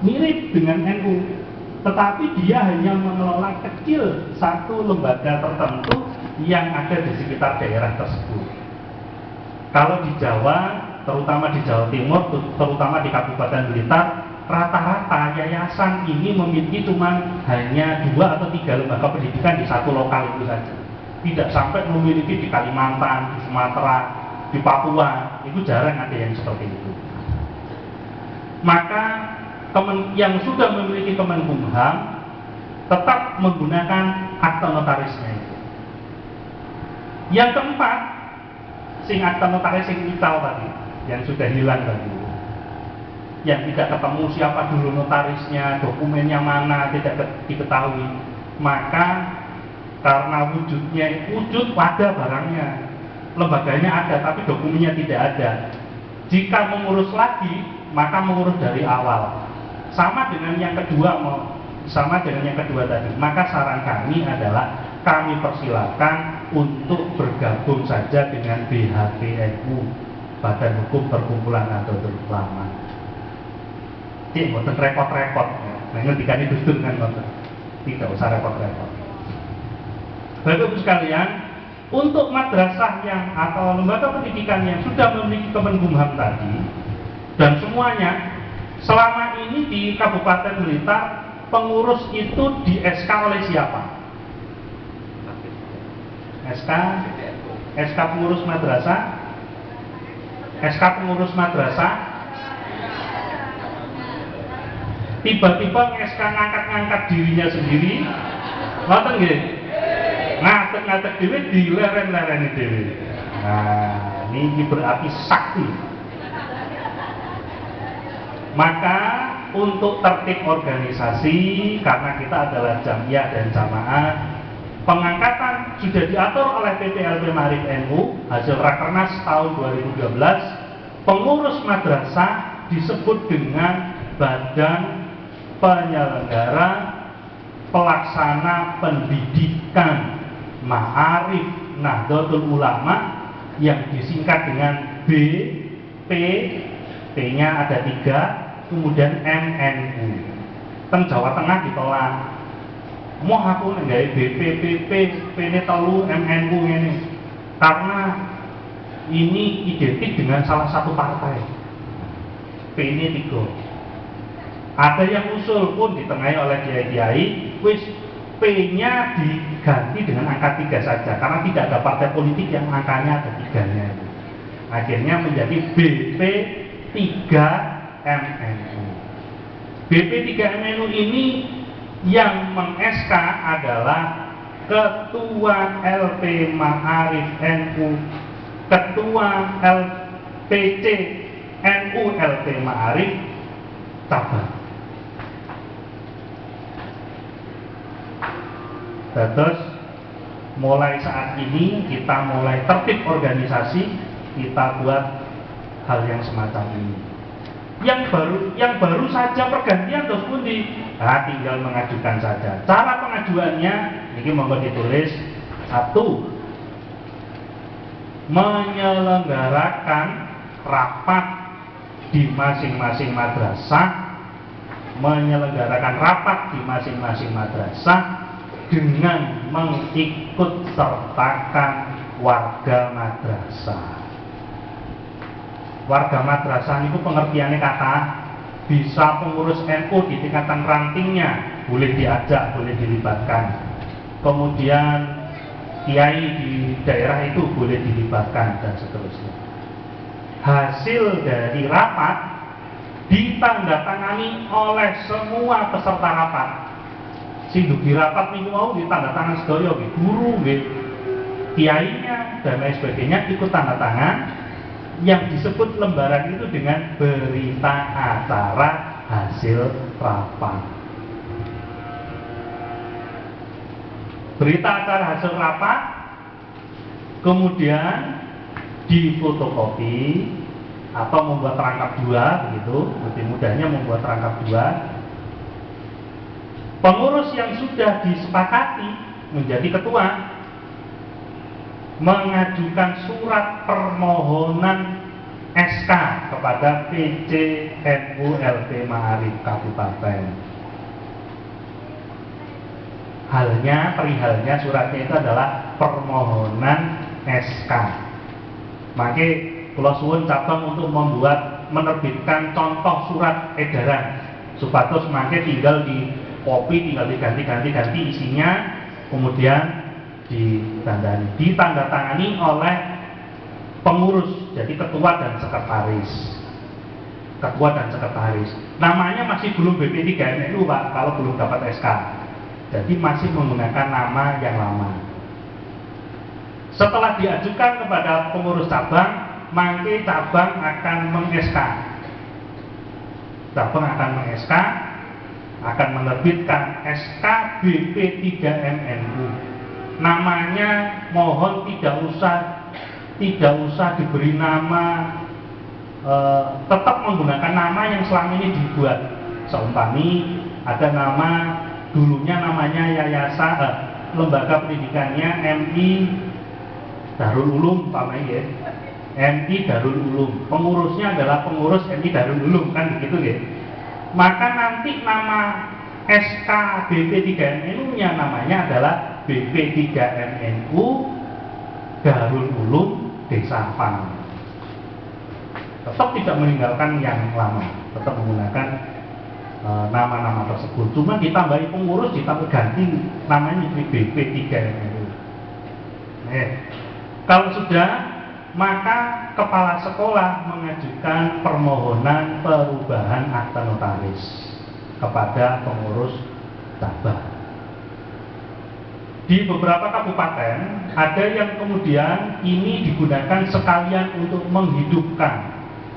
mirip dengan NU, tetapi dia hanya mengelola kecil satu lembaga tertentu yang ada di sekitar daerah tersebut. Kalau di Jawa, terutama di Jawa Timur, terutama di Kabupaten Blitar, rata-rata yayasan ini memiliki cuma hanya 2 atau 3 lembaga pendidikan di satu lokal itu saja. Tidak sampai memiliki di Kalimantan, di Sumatera, di Papua, itu jarang ada yang seperti itu. Maka yang sudah memiliki Kemenkumham tetap menggunakan akta notarisnya itu. Yang keempat, akta notaris yang vital tadi, yang sudah hilang tadi, yang tidak ketemu siapa dulu notarisnya, dokumennya mana, tidak diketahui. Maka karena wujud wadah barangnya, lembaganya ada tapi dokumennya tidak ada. Jika mengurus lagi, maka mengurus dari awal. Sama dengan yang kedua tadi. Maka saran kami adalah kami persilakan untuk bergabung saja dengan BHPNU, Badan Hukum Perkumpulan Nahdlatul Ulama. Cik, boten repot-repot. Nah, ngendikane dustur kan boten. Tidak usah repot-repot. Bapak Ibu sekalian, untuk madrasah yang atau lembaga pendidikan yang sudah memiliki Kemenkumham tadi dan semuanya, selama ini di Kabupaten Blitar pengurus itu di SK oleh siapa? SK pengurus madrasah, SK pengurus madrasah. Tiba-tiba SK ngangkat dirinya sendiri, ngoten nggih? Ngatek dhewe dileren-lereni dhewe. Nah, ini berarti sakti. Maka untuk tertib organisasi, karena kita adalah jamiah dan jamaah, pengangkatan sudah diatur oleh PPLP Ma'arif NU hasil Rakernas tahun 2012. Pengurus madrasah disebut dengan Badan Penyelenggara Pelaksana Pendidikan Ma'arif Nahdlatul Ulama, yang disingkat dengan BP, P-nya ada 3, kemudian MNU. Teng Jawa Tengah ditolak. Mau aku nggak BPPP, P-nya telu, MNU ini, karena ini identik dengan salah satu partai. P-nya 3. Ada yang usul pun ditengahi oleh kiai-kiai, wis P-nya diganti dengan angka 3 saja, karena tidak ada partai politik yang angkanya ada 3-nya. Akhirnya menjadi BP 3 MNU. BP 3 MNU ini yang meng-SK adalah Ketua LP Ma'arif NU, Ketua LPC NU LP Ma'arif cabang. Terus mulai saat ini kita mulai tertib organisasi, kita buat hal yang semacam ini. Yang baru saja pergantian terus pundi, tinggal mengajukan saja. Cara pengajuannya ini monggo ditulis. 1. Menyelenggarakan rapat di masing-masing madrasah, dengan mengikut sertakan warga madrasah. Warga madrasah itu pengertiannya kata bisa pengurus NU di tingkatan rantingnya, boleh diajak, boleh dilibatkan. Kemudian kiai di daerah itu boleh dilibatkan dan seterusnya. Hasil dari rapat ditandatangani oleh semua peserta rapat. Sing dugi rapat minggu mau ditandatangan sedaya nggih, guru nggih, kiainya dan lain sebagainya ikut tanda tangan, yang disebut lembaran itu dengan berita acara hasil rapat. Berita acara hasil rapat kemudian difotokopi atau membuat rangkap 2, begitu, lebih mudahnya membuat rangkap 2. Pengurus yang sudah disepakati menjadi ketua mengajukan surat permohonan SK kepada PCNU-LP Ma'arif Kabupaten. Perihalnya suratnya itu adalah permohonan SK. Maka kula suwun cabang untuk menerbitkan contoh surat edaran supados mangke tinggal di copy, tinggal diganti isinya, kemudian ditandatangani oleh pengurus, jadi ketua dan sekretaris. Namanya masih belum BP3MNU Pak, kalau belum dapat SK. Jadi masih menggunakan nama yang lama. Setelah diajukan kepada pengurus cabang, maka cabang akan meng-SK. Akan menerbitkan SK BP3MNU. Namanya mohon tidak usah diberi nama, tetap menggunakan nama yang selama ini dibuat. Seumpami ada nama, dulunya namanya yayasan, lembaga pendidikannya MI Darul Ulum, ya. MI Darul Ulum, pengurusnya adalah pengurus MI Darul Ulum, kan begitu ya. Maka nanti nama SK BP3MNU-nya namanya adalah BP3MNU Darul Ulum Desa Pang. Tetap tidak meninggalkan yang lama, tetap menggunakan nama-nama tersebut. Cuma ditambahi pengurus, ditambah ganti namanya jadi BP3MNU. Kalau sudah, maka kepala sekolah mengajukan permohonan perubahan akta notaris kepada pengurus cabang. Di beberapa kabupaten ada yang kemudian ini digunakan sekalian untuk menghidupkan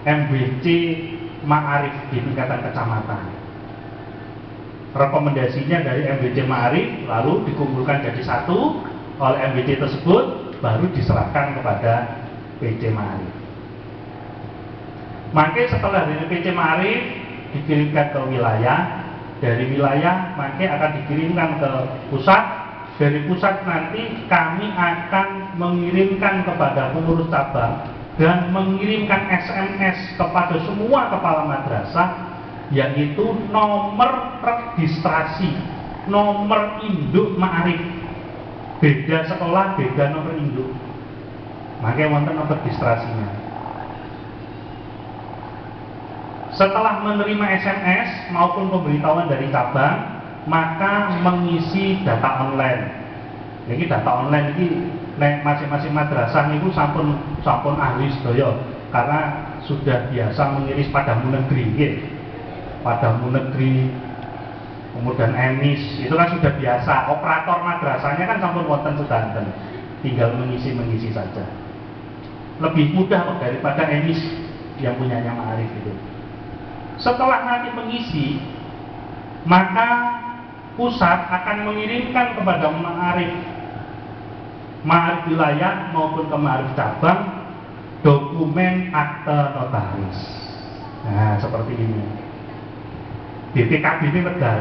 MBC Ma'arif di tingkatan kecamatan. Rekomendasinya dari MBC Ma'arif lalu dikumpulkan jadi satu oleh MBC tersebut, baru diserahkan kepada PC Ma'arif. Maka setelah dari PC Ma'arif dikirimkan ke wilayah, dari wilayah maka akan dikirimkan ke pusat, dari pusat nanti kami akan mengirimkan kepada pengurus cabang dan mengirimkan SMS kepada semua kepala madrasah, yaitu nomor registrasi, nomor induk Ma'arif. Beda sekolah, beda nomor induk. Makanya wonten nomor registrasinya. Setelah menerima SMS maupun pemberitahuan dari cabang, maka mengisi data online. Jadi data online ini masing-masing madrasah itu sampun ahli sedaya, karena sudah biasa mengiris padamu negeri, gitu. Padamu negeri, kemudian emis, itu kan sudah biasa. Operator madrasahnya kan sampun wonten sedanten, tinggal mengisi saja. Lebih mudah daripada emis yang punyanya Ma'arif itu. Setelah nanti mengisi, maka pusat akan mengirimkan kepada Ma'arif wilayah maupun ke Ma'arif cabang dokumen akte notaris. Nah, seperti ini. BPKB ini medal.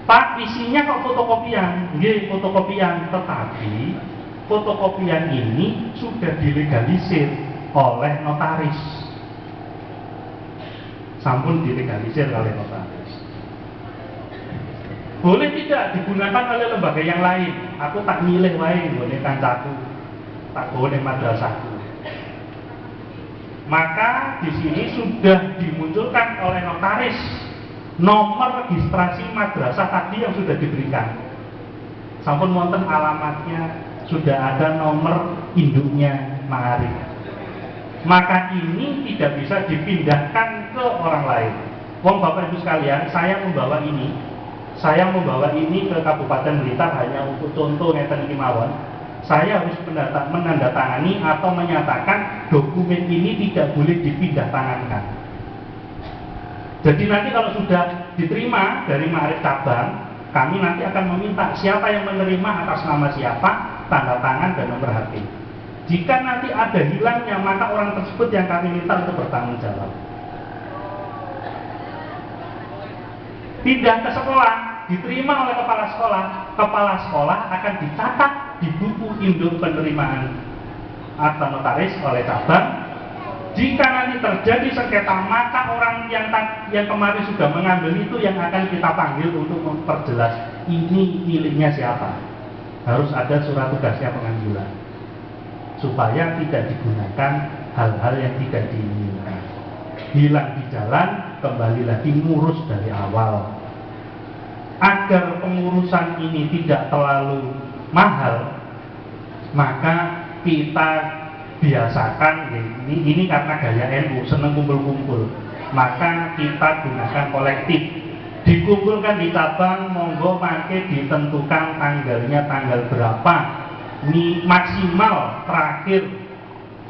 Pak, isinya kok fotokopian? Nggih, fotokopian, tetapi fotokopian ini sudah dilegalisir oleh notaris. Sampun dilegalisir oleh notaris. Boleh tidak digunakan oleh lembaga yang lain? Aku tak milih wae nggone kancaku, tak nggone madrasahku. Maka di sini sudah dimunculkan oleh notaris nomor registrasi madrasah tadi yang sudah diberikan. Sampun wonten alamatnya, sudah ada nomor induknya Ma'arif. Maka ini tidak bisa dipindahkan ke orang lain. Wong Bapak Ibu sekalian, saya membawa ini ke Kabupaten Blitar hanya untuk contoh ngeten iki mawon. Saya harus menandatangani atau menyatakan dokumen ini tidak boleh dipindah tangankan. Jadi nanti kalau sudah diterima dari Ma'arif cabang, kami nanti akan meminta siapa yang menerima atas nama siapa, tanda tangan dan nomor HP. Jika nanti ada hilangnya, maka orang tersebut yang kami minta untuk bertanggung jawab. Pindah ke sekolah, diterima oleh kepala sekolah akan dicatat di buku induk penerimaan akta notaris oleh cabang. Jika nanti terjadi sengketa, maka orang yang kemarin sudah mengambil itu yang akan kita panggil untuk memperjelas ini miliknya siapa. Harus ada surat tugasnya pengambilan, supaya tidak digunakan hal-hal yang tidak diinginkan. Hilang di jalan, kembali lagi ngurus dari awal. Agar pengurusan ini tidak terlalu mahal, maka kita biasakan, ini karena gaya NU seneng kumpul-kumpul, maka kita gunakan kolektif. Dikumpulkan di cabang, monggo pakai ditentukan tanggalnya tanggal berapa, ini maksimal terakhir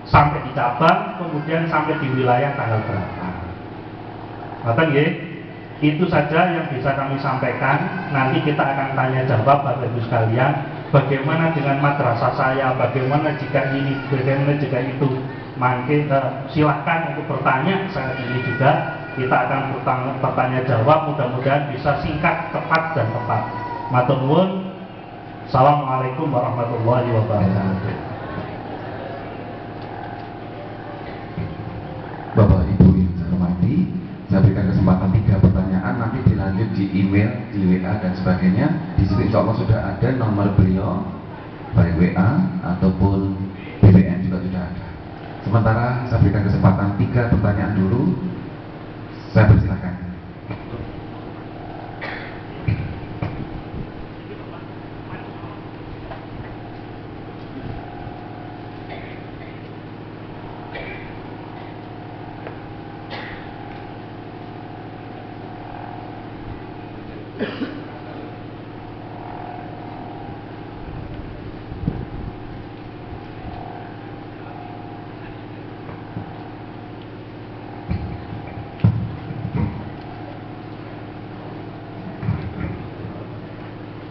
sampai di cabang, kemudian sampai di wilayah tanggal berapa. Ngoten nggih? Itu saja yang bisa kami sampaikan. Nanti kita akan tanya jawab Bapak Ibu sekalian. Bagaimana dengan madrasah saya? Bagaimana jika ini? Bagaimana jika itu? Maka silahkan untuk bertanya saat ini juga. Kita akan bertanya jawab. Mudah-mudahan bisa singkat, tepat dan tepat. Matur nuwun. Assalamualaikum warahmatullahi wabarakatuh. Bapak Ibu yang saya hormati, saya berikan kesempatan 3 pertanyaan, nanti dilanjut di email, di WA dan sebagainya. Di situ insya Allah sudah ada nomor beliau, baik WA ataupun BBM juga sudah ada. Sementara saya berikan kesempatan 3 pertanyaan dulu. Saya persilakan.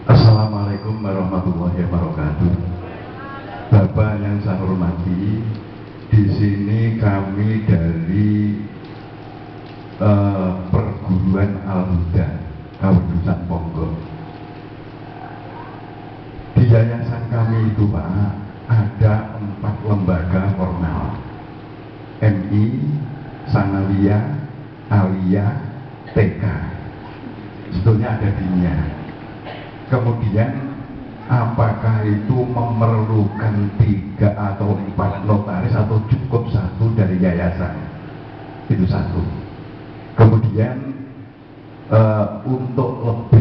Assalamualaikum warahmatullahi wabarakatuh. Bapak yang saya hormati, di sini kami dari Perguruan Al-Huda Kawerusan Ponggok. Di yayasan kami itu Pak, ada 4 lembaga formal: MI, Sanawiyah, Aliyah, TK. Sebetulnya ada D-nya. Kemudian apakah itu memerlukan 3 atau 4 notaris atau cukup 1 dari yayasan? Itu 1. Kemudian untuk lebih